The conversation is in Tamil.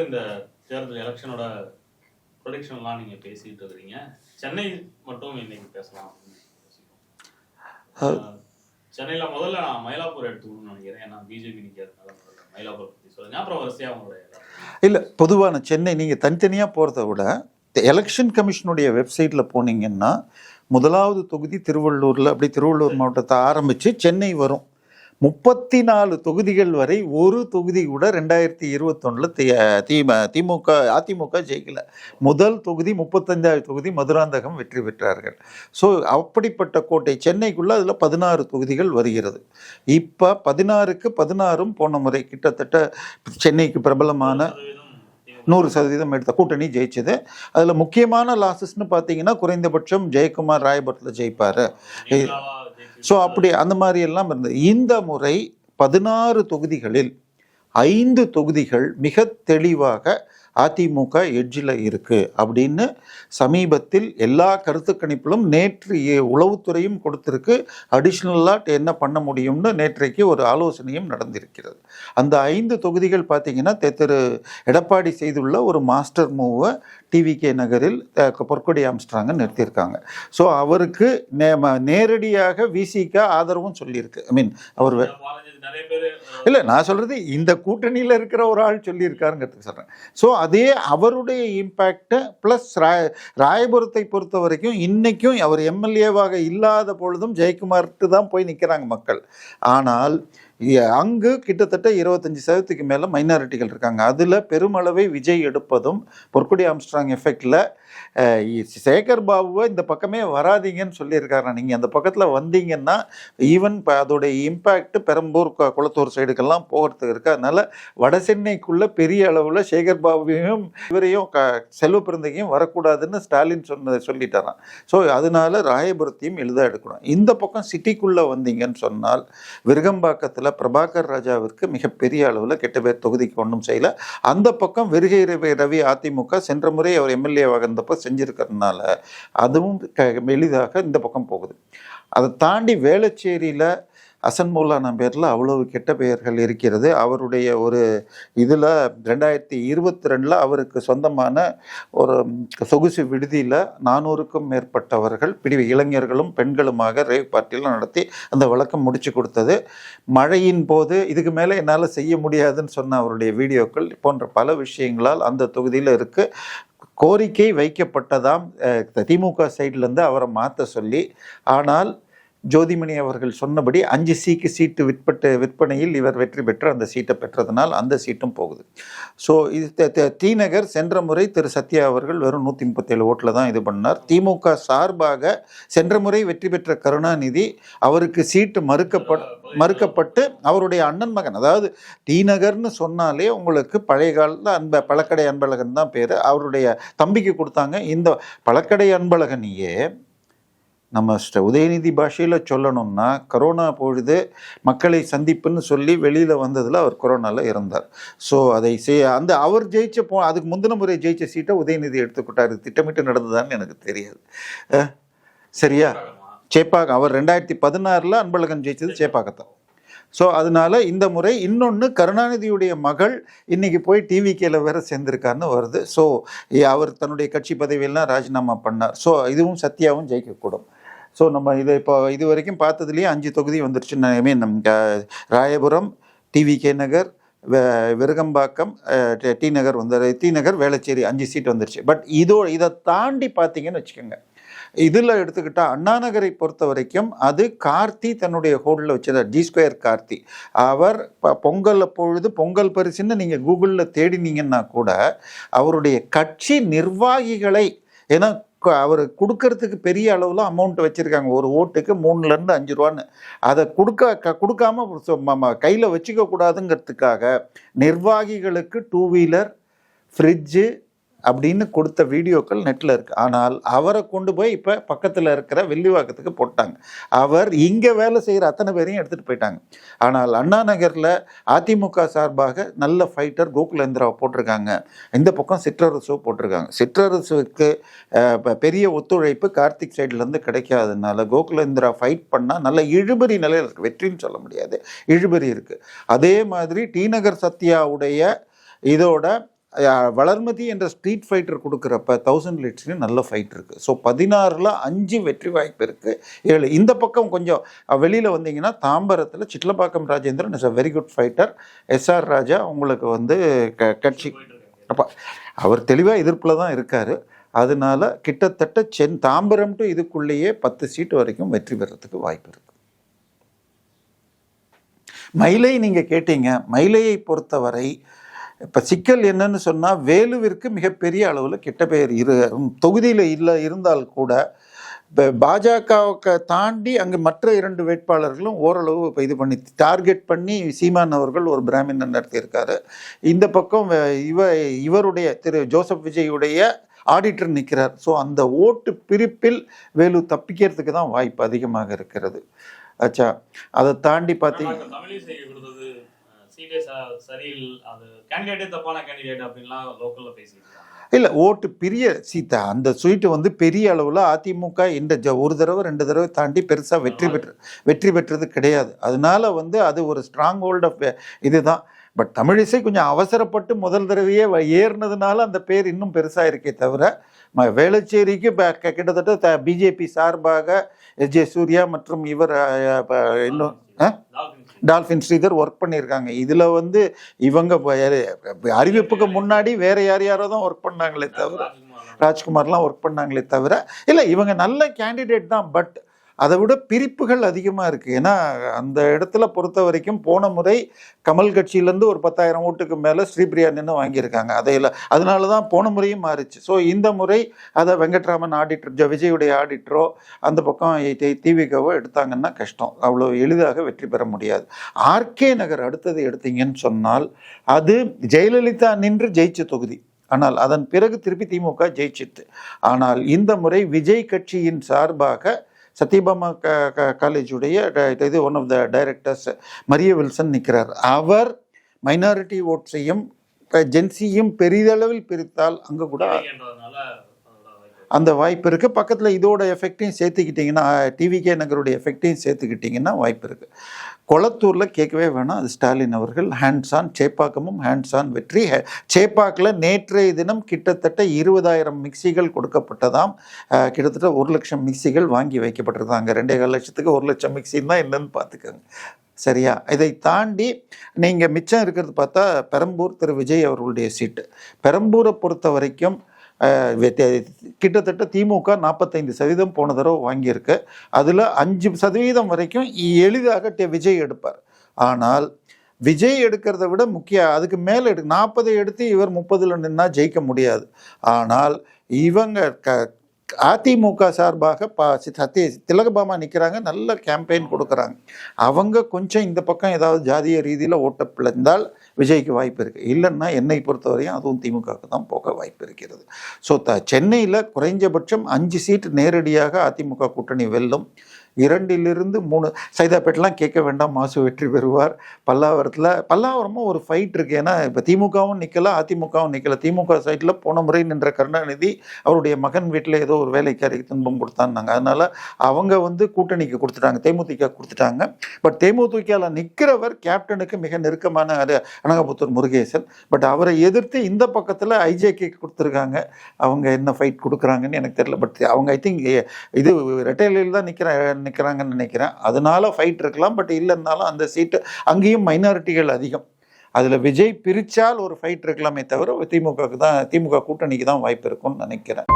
இந்த தேர்தல் எலெக்ஷனோட ப்ரொடிக்ஷன்லாம் நீங்கள் பேசிகிட்டு இருக்கிறீங்க. சென்னை மட்டும் இன்னைக்கு பேசலாம் அப்படின்னு சென்னையில் முதல்ல நான் மயிலாப்பூர் எடுத்துக்கணும்னு நினைக்கிறேன். ஏன்னா பிஜேபி நிற்கிறதுனால மயிலாப்பூர் பற்றி சொல்லுங்கள், அப்புறம் வரிசையாக உங்களுடைய. இல்லை, பொதுவான சென்னை நீங்கள் தனித்தனியாக போகிறத விட எலெக்ஷன் கமிஷனுடைய வெப்சைட்டில் போனீங்கன்னா முதலாவது தொகுதி திருவள்ளூரில், அப்படி திருவள்ளூர் மாவட்டத்தை ஆரம்பித்து சென்னை வரும். 34 தொகுதிகள் வரை ஒரு தொகுதி கூட 2021 அதிமுக ஜெயிக்கல. முதல் தொகுதி 35வது தொகுதி மதுராந்தகம் வெற்றி பெற்றார்கள். ஸோ அப்படிப்பட்ட கோட்டை சென்னைக்குள்ள அதில் 16 தொகுதிகள் வருகிறது. இப்போ 16க்கு 16 போன முறை கிட்டத்தட்ட சென்னைக்கு பிரபலமான 100% எடுத்த கூட்டணி ஜெயிச்சது. அதில் முக்கியமான லாசஸ்ன்னு பார்த்தீங்கன்னா குறைந்தபட்சம் ஜெயக்குமார் ராயபுரத்தில் ஜெயிப்பார். ஸோ அப்படி அந்த மாதிரி எல்லாம் இருந்தது. இந்த முறை 16 தொகுதிகளில் 5 தொகுதிகள் மிக தெளிவாக அதிமுக எட்ஜில் இருக்கு அப்படின்னு சமீபத்தில் எல்லா கருத்து கணிப்பிலும் நேற்று உளவுத்துறையும் கொடுத்திருக்கு. அடிஷ்னலாக என்ன பண்ண முடியும்னு நேற்றைக்கு ஒரு ஆலோசனையும் நடந்திருக்கிறது. அந்த 5 தொகுதிகள் பார்த்தீங்கன்னா திரு எடப்பாடி செய்துள்ள ஒரு மாஸ்டர் மூவை டிவிகே நகரில் பொற்கொடி ஆம்ஸ்ட்ராங்க நிறுத்தியிருக்காங்க. ஸோ அவருக்கு நேரடியாக விசிக ஆதரவும் சொல்லியிருக்கு. ஐ மீன் அவர் இல்லை, நான் சொல்றது இந்த கூட்டணியில் இருக்கிற ஒரு ஆள் சொல்லியிருக்காருங்கிறதுக்கு சொல்கிறேன். ஸோ அதே அவருடைய இம்பேக்ட் ப்ளஸ் ராயபுரத்தை பொறுத்த வரைக்கும் இன்னைக்கும் அவர் எம்எல்ஏவாக இல்லாத பொழுதும் ஜெயக்குமார்ட்டு தான் போய் நிற்கிறாங்க மக்கள். ஆனால் அங்கு கிட்டத்தட்ட 25% மேலே மைனாரிட்டிகள் இருக்காங்க. அதில் பெருமளவை விஜய் எடுப்பதும் பொற்கொடி ஆம்ஸ்ட்ராங் எஃபெக்டில் சேகர் பாபுவை இந்த பக்கமே வராதிங்கன்னு சொல்லியிருக்காரு. நீங்கள் அந்த பக்கத்தில் வந்தீங்கன்னா ஈவன் அதோடைய இம்பேக்ட் பெரம்பூர் குளத்தூர் சைடுக்கெல்லாம் போகிறதுக்கு இருக்குது. அதனால் வட சென்னைக்குள்ளே பெரிய அளவில் சேகர் பாபுவையும் இவரையும் செல்வ பிறந்தகையும் வரக்கூடாதுன்னு ஸ்டாலின் சொல்லிட்டாரான். ஸோ அதனால ராயபுரத்தையும் எளிதாக எடுக்கணும். இந்த பக்கம் சிட்டிக்குள்ளே வந்தீங்கன்னு சொன்னால் விருகம்பாக்கத்தில் பிரபாகர் ராஜாவிற்கு மிகப்பெரிய அளவில் கெட்ட பேர் தொகுதிக்கு ஒன்றும் செய்யலை. அந்த பக்கம் விருகை ரவி அதிமுக சென்ற முறை அவர் எம்எல்ஏவாக இருந்தப்போ செஞ்சிருக்கிறதுனால அதுவும் எளிதாக இந்த பக்கம் போகுது. அதை தாண்டி வேளச்சேரியில் அசன் மௌலானா பேரில் அவ்வளவு கெட்ட பெயர்கள் இருக்கிறது. அவருடைய ஒரு இதில் 2022 அவருக்கு சொந்தமான ஒரு சொகுசு விடுதியில் 400க்கும் மேற்பட்டவர்கள் இளைஞர்களும் பெண்களுமாக ரேவ் பார்ட்டிலாம் நடத்தி அந்த வழக்கம் முடிச்சு கொடுத்தது. மழையின் போது இதுக்கு மேலே என்னால் செய்ய முடியாதுன்னு சொன்ன அவருடைய வீடியோக்கள் போன்ற பல விஷயங்களால் அந்த தொகுதியில் இருக்குது. கோரிக்கை வைக்கப்பட்டதாம் திமுக சைட்லேருந்து அவரை மாற்ற சொல்லி. ஆனால் ஜோதிமணி அவர்கள் சொன்னபடி 5 சீட்டு விற்பனையில் இவர் வெற்றி பெற்று அந்த சீட்டை பெற்றதனால் அந்த சீட்டும் போகுது. ஸோ இது டி நகர் சென்ற முறை திரு சத்யா அவர்கள் வெறும் 137 ஓட்டில் தான் இது பண்ணார். திமுக சார்பாக சென்ற முறை வெற்றி பெற்ற கருணாநிதி அவருக்கு சீட்டு மறுக்கப்பட்டு அவருடைய அண்ணன் மகன், அதாவது டி நகர்னு சொன்னாலே உங்களுக்கு பழைய காலத்தில் பழக்கடை அன்பழகன் தான் பேர், அவருடைய தம்பிக்கு கொடுத்தாங்க. இந்த பழக்கடை அன்பழகனையே நம்ம உதயநிதி பாஷையில் சொல்லணும்னா கொரோனா பொழுது மக்களை சந்திப்புன்னு சொல்லி வெளியில் வந்ததில் அவர் கொரோனாவில் இறந்தார். ஸோ அதை அவர் அதுக்கு முந்தின முறை ஜெயிச்ச சீட்டை உதயநிதி எடுத்துக்கிட்டார். திட்டமிட்டு நடந்ததான்னு எனக்கு தெரியாது. சரியா? சேப்பாக்கம் அவர் 2016 அன்பழகன் ஜெயிச்சது சேப்பாக்கத்தான். ஸோ அதனால இந்த முறை இன்னொன்று கருணாநிதியுடைய மகள் இன்னைக்கு போய் டிவிகேல வேற சேர்ந்திருக்காருன்னு வருது. ஸோ அவர் தன்னுடைய கட்சி பதவியெல்லாம் ராஜினாமா பண்ணார். ஸோ இதுவும் சத்யாவும் ஜெயிக்கக்கூடும். ஸோ நம்ம இதை இப்போ இது வரைக்கும் பார்த்ததுலேயே 5 தொகுதி வந்துருச்சு. ஐ மீன் ராயபுரம், டிவிகே நகர், விருகம்பாக்கம், டி நகர், வேளச்சேரி 5 சீட் வந்துருச்சு. பட் இதை தாண்டி பார்த்தீங்கன்னு வச்சுக்கோங்க, இதில் எடுத்துக்கிட்டால் அண்ணா நகரை பொறுத்த வரைக்கும் அது கார்த்தி தன்னுடைய ஹோல்டில் வச்சிருந்தார். G2 கார்த்தி அவர் பொங்கல் பொழுது பொங்கல் பரிசுன்னு நீங்கள் கூகுளில் தேடினீங்கன்னா கூட அவருடைய கட்சி நிர்வாகிகளை, ஏன்னா அவர் கொடுக்கறதுக்கு பெரிய அளவில் அமௌண்ட் வச்சுருக்காங்க, ஒரு ஓட்டுக்கு 3லேருந்து 5 ரூபான்னு, அதை கொடுக்காம கையில் வச்சுக்க கூடாதுங்கிறதுக்காக நிர்வாகிகளுக்கு 2 வீலர், ஃப்ரிட்ஜு அப்படின்னு கொடுத்த வீடியோக்கள் நெட்டில் இருக்குது. ஆனால் அவரை கொண்டு போய் இப்போ பக்கத்தில் இருக்கிற வெள்ளிவாக்கத்துக்கு போட்டாங்க. அவர் இங்கே வேலை செய்கிற அத்தனை பேரையும் எடுத்துகிட்டு போயிட்டாங்க. ஆனால் அண்ணா நகரில் அதிமுக சார்பாக நல்ல ஃபைட்டர் கோகுலேந்திராவை போட்டிருக்காங்க. இந்த பக்கம் சிற்றரசு போட்டிருக்காங்க. சிற்றரசுக்கு பெரிய ஒத்துழைப்பு கார்த்திக் சைட்லேருந்து கிடைக்காததுனால கோகுலேந்திரா ஃபைட் பண்ணால் நல்ல இழுபறி நிலையில் இருக்குது. வெற்றின்னு சொல்ல முடியாது, இழுபறி இருக்குது. அதே மாதிரி டி நகர் சத்யாவுடைய இதோட வளர்மதி என்ற ஸ்ட்ரீட் ஃபைட்டர் கொடுக்குறப்ப 1000 லீட்ஸ்லையும் நல்ல ஃபைட் இருக்குது. ஸோ 16ல் 5 வெற்றி வாய்ப்பு இருக்குது. 7 இந்த பக்கம் கொஞ்சம் வெளியில் வந்தீங்கன்னா தாம்பரத்தில் Chitlapakkam Rajendran is a very good fighter. SR Raja உங்களுக்கு வந்து கட்சி அப்போ அவர் தெளிவாக எதிர்ப்பில் தான் இருக்கார். அதனால கிட்டத்தட்ட தாம்பரம் டு இதுக்குள்ளேயே 10 சீட்டு வரைக்கும் வெற்றி பெறத்துக்கு வாய்ப்பு இருக்குது. மயிலை நீங்கள் கேட்டீங்க. மயிலையை பொறுத்தவரை இப்போ சிக்கல் என்னன்னு சொன்னால் வேலுவிற்கு மிகப்பெரிய அளவில் கெட்ட பெயர் தொகுதியில் இருந்தால் கூட இப்போ பாஜகவுக்கு தாண்டி அங்கே மற்ற 2 வேட்பாளர்களும் ஓரளவு இப்போ இது பண்ணி டார்கெட் பண்ணி சீமான் அவர்கள் ஒரு பிராமின் நடத்தியிருக்காரு. இந்த பக்கம் இவருடைய திரு ஜோசப் விஜயுடைய ஆடிட்டர் நிற்கிறார். ஸோ அந்த ஓட்டு பிரிப்பில் வேலு தப்பிக்கிறதுக்கு தான் வாய்ப்பு அதிகமாக இருக்கிறது. ஆச்சா, அதை தாண்டி பார்த்தீங்கன்னா இல்லை ஓட்டு பெரிய சீதா அந்த ஸ்வீட்டு வந்து பெரிய அளவில் அதிமுக இந்த ஒரு தடவை 2 தடவை தாண்டி பெருசாக வெற்றி பெற்றது கிடையாது. அதனால வந்து அது ஒரு ஸ்ட்ராங் ஹோல்ட் ஆஃப் இதுதான். பட் தமிழிசை கொஞ்சம் அவசரப்பட்டு முதல் தடவையே ஏறினதுனால அந்த பேர் இன்னும் பெருசாக இருக்கே தவிர வேளச்சேரிக்கு கிட்டத்தட்ட பிஜேபி சார்பாக எஸ்.ஜே. சூர்யா மற்றும் இவர் இன்னும் டால்ஃபின் ஸ்ரீதர் ஒர்க் பண்ணியிருக்காங்க. இதில் வந்து இவங்க அறிவிப்புக்கு முன்னாடி வேற யாரோ தான் ஒர்க் பண்ணாங்களே தவிர ராஜ்குமார்லாம் ஒர்க் பண்ணாங்களே தவிர இல்லை இவங்க நல்ல கேண்டிடேட் தான். பட் அதை விட பிரிப்புகள் அதிகமாக இருக்குது. ஏன்னா அந்த இடத்துல பொறுத்த வரைக்கும் போன முறை கமல் கட்சியிலேருந்து ஒரு 10,000 ஓட்டுக்கு மேலே ஸ்ரீபிரியா நின்று வாங்கியிருக்காங்க. அதனால தான் போன முறையும் மாறிச்சு. ஸோ இந்த முறை அதை வெங்கட்ராமன் ஆடிட்டர் விஜயுடைய ஆடிட்டரோ அந்த பக்கம் திவிகவோ எடுத்தாங்கன்னா கஷ்டம், அவ்வளோ எளிதாக வெற்றி பெற முடியாது. ஆர்கே நகர் அடுத்தது எடுத்தீங்கன்னு சொன்னால் அது ஜெயலலிதா நின்று ஜெயிச்ச தொகுதி. ஆனால் அதன் பிறகு திருப்பி திமுக ஜெயிச்சிட்டு. ஆனால் இந்த முறை விஜய் கட்சியின் சார்பாக சத்யபாமா காலேஜுடைய இது one of the directors Maria Wilson நிற்கிறார். அவர் மைனாரிட்டி ஓட்ஸையும் ஜென்சியும் பெரிதளவில் பிரித்தால் அங்கே கூட அந்த வாய்ப்பு இருக்குது. பக்கத்தில் இதோட எஃபெக்டையும் சேர்த்துக்கிட்டிங்கன்னா டிவிகே நகருடைய எஃபெக்டையும் சேர்த்துக்கிட்டிங்கன்னா வாய்ப்பு இருக்குது. கொளத்தூரில் கேட்கவே வேணாம், அது ஸ்டாலின் அவர்கள் ஹேண்ட்ஸ் ஆன். சேப்பாக்கமும் ஹேண்ட்ஸ் ஆன் வெற்றி. சேப்பாக்கில் நேற்றைய தினம் கிட்டத்தட்ட 20,000 மிக்சிகள் கொடுக்கப்பட்டதாம். கிட்டத்தட்ட 1 லட்சம் மிக்சிகள் வாங்கி வைக்கப்பட்டிருந்தாங்க. 2.25 லட்சத்துக்கு 1 லட்சம் மிக்சின்னு தான் என்னன்னு பார்த்துக்கோங்க. சரியா? இதை தாண்டி நீங்கள் மிச்சம் இருக்கிறது பார்த்தா பெரம்பூர் திரு விஜய் அவர்களுடைய சீட்டு. பெரம்பூரை பொறுத்த வரைக்கும் கிட்டத்தட்ட திமுக 45% போன தடவை வாங்கியிருக்கு. அதில் 5% வரைக்கும் எளிதாக விஜய் எடுப்பார். ஆனால் விஜய் எடுக்கிறத விட அதுக்கு மேலே 40 எடுத்து இவர் 30ல் நின்னா ஜெயிக்க முடியாது. ஆனால் இவங்க அதிமுக சார்பாக திலகபாமா நிற்கிறாங்க, நல்ல கேம்பெயின் கொடுக்குறாங்க. அவங்க கொஞ்சம் இந்த பக்கம் ஏதாவது ஜாதிய ரீதியில் ஓட்ட பிளந்தால் விஜய்க்கு வாய்ப்பு இருக்குது. இல்லைன்னா என்னை பொறுத்தவரையும் அதுவும் திமுகவுக்கு தான் போக வாய்ப்பு இருக்கிறது. ஸோ சென்னையில் குறைஞ்சபட்சம் 5 சீட்டு நேரடியாக அதிமுக கூட்டணி வெல்லும். 2லிருந்து 3 சைதாப்பேட்டெலாம் கேட்க வேண்டாம், மாசு வெற்றி பெறுவார். பல்லாவரமும் ஒரு ஃபைட் இருக்குது. ஏன்னா இப்போ திமுகவும் நிற்கல, அதிமுகவும் நிற்கல. திமுக சைட்டில் போன முறை நின்ற கருணாநிதி அவருடைய மகன் வீட்டில் ஏதோ ஒரு வேலைக்காரிக்கு துன்பம் கொடுத்தான்னாங்க. அதனால் அவங்க வந்து கூட்டணிக்கு கொடுத்துட்டாங்க, தேமுதிக கொடுத்துட்டாங்க. பட் தேமுதிகவில் நிற்கிறவர் கேப்டனுக்கு மிக நெருக்கமான அனகாபுத்தூர் முருகேசன். பட் அவரை எதிர்த்து இந்த பக்கத்தில் ஐஜேகே கொடுத்துருக்காங்க. அவங்க என்ன ஃபைட் கொடுக்குறாங்கன்னு எனக்கு தெரியல. பட் அவங்க ஐ திங்க் இது ரெட்டையில தான் நிற்கிறாங்கன்னு நினைக்கிறேன். அதனால ஃபைட் இருக்கலாம். பட் இல்லைன்னாலும் அந்த சீட்டு அங்கேயும் மைனாரிட்டிகள் அதிகம். அதில் விஜய் பிரித்தால் ஒரு ஃபைட் இருக்கலாமே தவிர திமுக கூட்டணிக்கு தான் வாய்ப்பு இருக்கும்னு நினைக்கிறேன்.